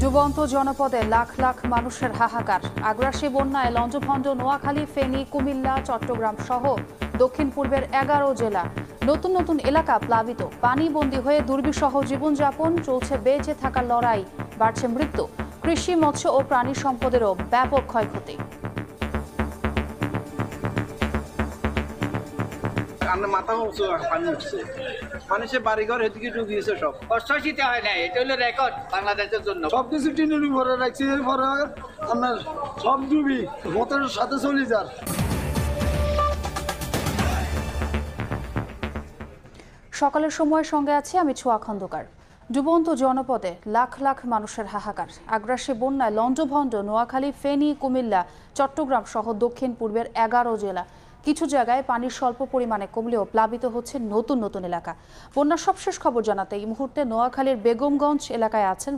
ডুবন্ত জনপদে লাখ লাখ মানুষের হাহাকার। আগ্রাসী বন্যায় লঞ্চভঞ্জ নোয়াখালী, ফেনী, কুমিল্লা, চট্টগ্রাম সহ দক্ষিণ পূর্বের 11 জেলা। নতুন নতুন এলাকা প্লাবিত। পানিবন্দী হয়ে দুর্বিষহ জীবনযাপন। চলছে বেঁচে থাকার লড়াই। বাড়ছে মৃত্যু। কৃষি, মৎস্য ও প্রাণী সম্পদেরও ব্যাপক ক্ষয়ক্ষতি। মাথা পানি উঠছে, মানুষের বাড়িঘর এদিকে ডুবিয়েছে। সব কষ্ট শীতে হয় না, এটা হলো রেকর্ড বাংলাদেশের জন্য। সবকিছু টিনের উপরে রাখছি, এরপরে আপনার সব ডুবি মতের সাথে চলে যান। সকালের সময়ের সঙ্গে আছে আমি ছোঁয়া খন্দকার। ডুবন্ত জনপদে লাখ লাখ মানুষের হাহাকার। আগ্রাসী বন্যায় লঞ্চভঞ্জ নোয়াখালী, ফেনী, কুমিল্লা, চট্টগ্রাম সহ দক্ষিণ পূর্বের 11 জেলা। কিছু জায়গায় পানির স্বল্প পরিমাণে কমলেও প্লাবিত হচ্ছে নতুন নতুন এলাকা। বন্যার সবশেষ খবর জানাতে এই মুহূর্তে নোয়াখালীর বেগমগঞ্জ এলাকায় আছেন